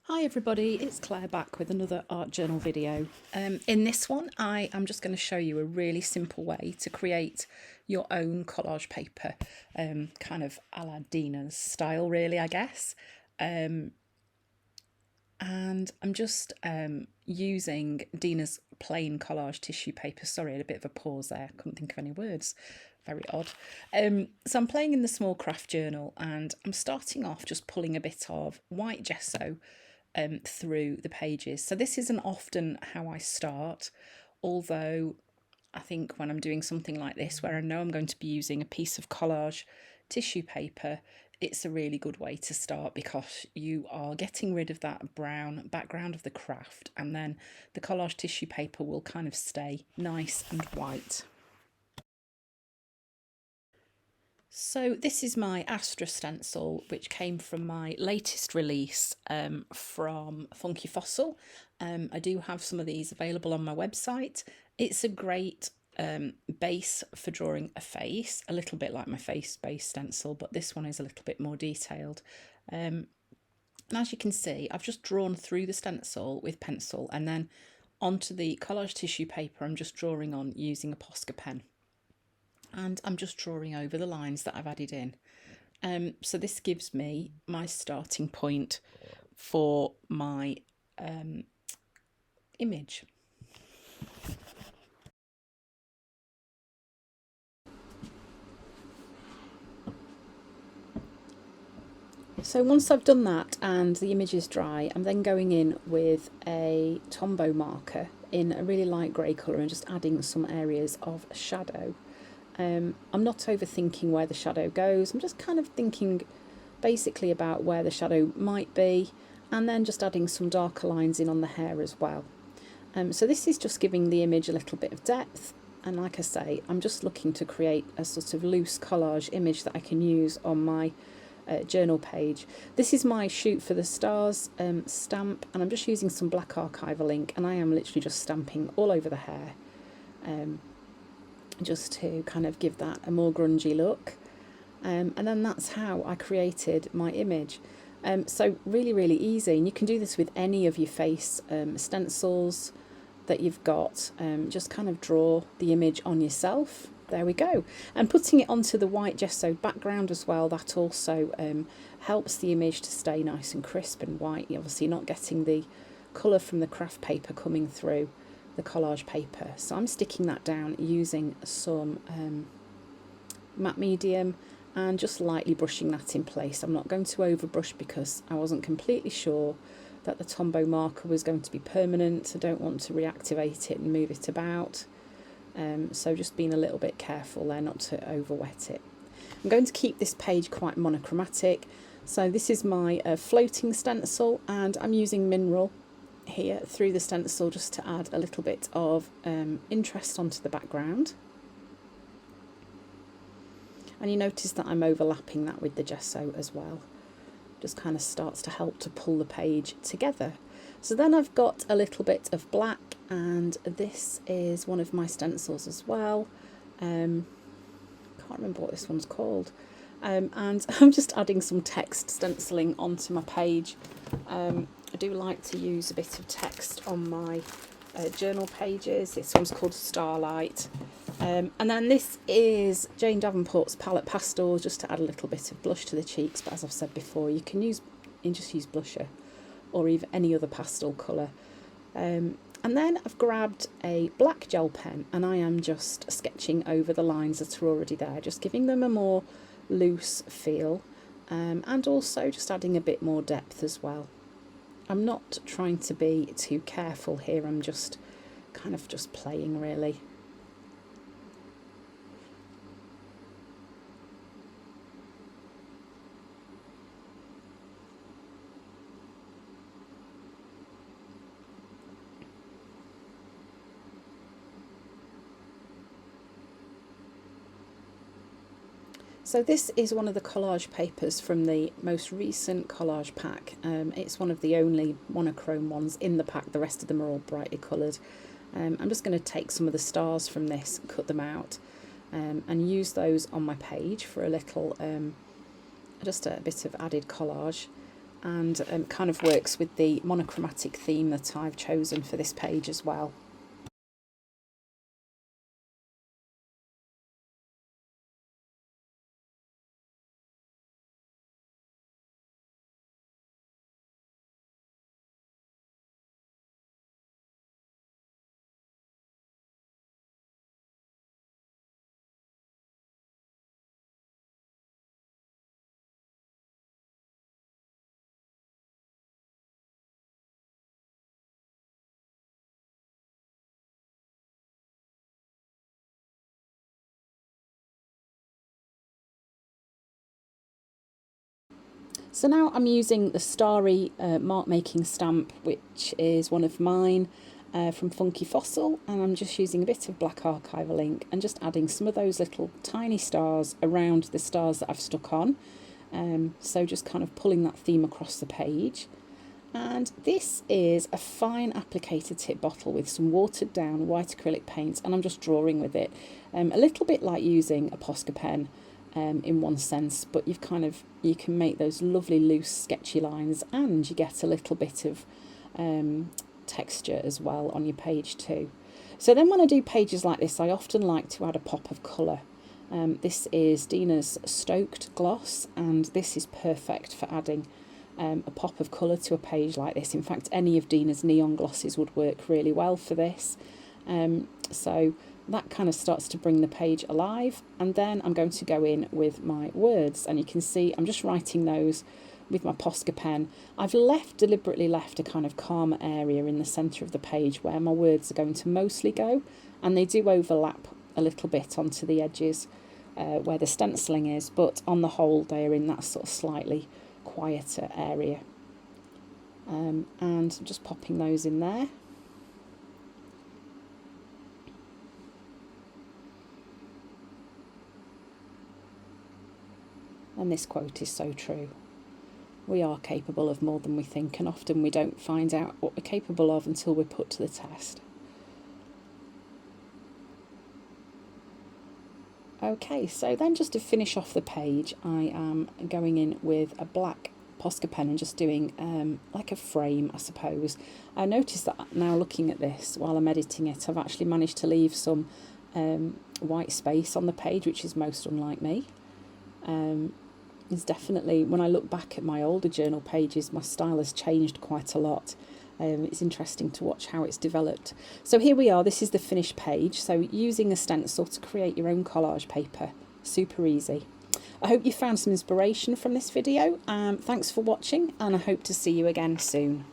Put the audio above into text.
Hi everybody, it's Claire back with another art journal video. In this one I am just going to show you a really simple way to create your own collage paper, kind of a la Dina's style really, I guess. And I'm just using Dina's plain collage tissue paper. Sorry, I had a bit of a pause there, couldn't think of any words. Very odd. So I'm playing in the small craft journal and I'm starting off just pulling a bit of white gesso through the pages. So this isn't often how I start, although I think when I'm doing something like this where I know I'm going to be using a piece of collage tissue paper, it's a really good way to start because you are getting rid of that brown background of the craft and then the collage tissue paper will kind of stay nice and white. So this is my Astra stencil, which came from my latest release from Funky Fossil. I do have some of these available on my website. It's a great base for drawing a face, a little bit like my face base stencil, but this one is a little bit more detailed. And as you can see, I've just drawn through the stencil with pencil and then onto the collage tissue paper I'm just drawing on using a Posca pen. And I'm just drawing over the lines that I've added in. So this gives me my starting point for my image. So once I've done that and the image is dry, I'm then going in with a Tombow marker in a really light grey colour and just adding some areas of shadow. I'm not overthinking where the shadow goes, I'm just kind of thinking basically about where the shadow might be and then just adding some darker lines in on the hair as well. So this is just giving the image a little bit of depth, and like I say, I'm just looking to create a sort of loose collage image that I can use on my journal page. This is my Shoot for the Stars stamp, and I'm just using some black archival ink and I am literally just stamping all over the hair. Just to kind of give that a more grungy look, and then that's how I created my image. So really easy, and you can do this with any of your face stencils that you've got. Just kind of draw the image on yourself. There we go. And putting it onto the white gesso background as well, that also helps the image to stay nice and crisp and white. You're obviously not getting the colour from the craft paper coming through the collage paper. So I'm sticking that down using some matte medium and just lightly brushing that in place. I'm not going to overbrush because I wasn't completely sure that the Tombow marker was going to be permanent. I don't want to reactivate it and move it about. So just being a little bit careful there not to over wet it. I'm going to keep this page quite monochromatic. So this is my floating stencil and I'm using mineral here through the stencil just to add a little bit of interest onto the background, and you notice that I'm overlapping that with the gesso as well. Just kind of starts to help to pull the page together. So then I've got a little bit of black, and this is one of my stencils as well. Can't remember what this one's called. And I'm just adding some text stenciling onto my page. I do like to use a bit of text on my journal pages. This one's called Starlight. And then this is Jane Davenport's Palette Pastels, just to add a little bit of blush to the cheeks. But as I've said before, you can just use blusher or even any other pastel colour. And then I've grabbed a black gel pen and I am just sketching over the lines that are already there, just giving them a more loose feel, and also just adding a bit more depth as well. I'm not trying to be too careful here, I'm just kind of just playing really. So this is one of the collage papers from the most recent collage pack. It's one of the only monochrome ones in the pack, the rest of them are all brightly coloured. I'm just going to take some of the stars from this, cut them out, and use those on my page for a little, just a bit of added collage. and kind of works with the monochromatic theme that I've chosen for this page as well. So now I'm using the starry mark making stamp, which is one of mine from Funky Fossil, and I'm just using a bit of black archival ink and just adding some of those little tiny stars around the stars that I've stuck on. So just kind of pulling that theme across the page. And this is a fine applicator tip bottle with some watered down white acrylic paint, and I'm just drawing with it. A little bit like using a Posca pen in one sense, but you can make those lovely loose sketchy lines, and you get a little bit of texture as well on your page too. So then when I do pages like this, I often like to add a pop of colour. This is Dina's Stoked Gloss, and this is perfect for adding a pop of colour to a page like this. In fact, any of Dina's neon glosses would work really well for this. So that kind of starts to bring the page alive, and then I'm going to go in with my words, and you can see I'm just writing those with my Posca pen. I've deliberately left a kind of calmer area in the centre of the page where my words are going to mostly go, and they do overlap a little bit onto the edges where the stenciling is, but on the whole they are in that sort of slightly quieter area. And just popping those in there. And this quote is so true. We are capable of more than we think, and often we don't find out what we're capable of until we're put to the test. Okay, so then just to finish off the page, I am going in with a black Posca pen and just doing like a frame, I suppose. I noticed that now looking at this while I'm editing it, I've actually managed to leave some white space on the page, which is most unlike me. It's definitely, when I look back at my older journal pages, my style has changed quite a lot. It's interesting to watch how it's developed. So here we are, this is the finished page. So using a stencil to create your own collage paper, super easy. I hope you found some inspiration from this video. Thanks for watching, and I hope to see you again soon.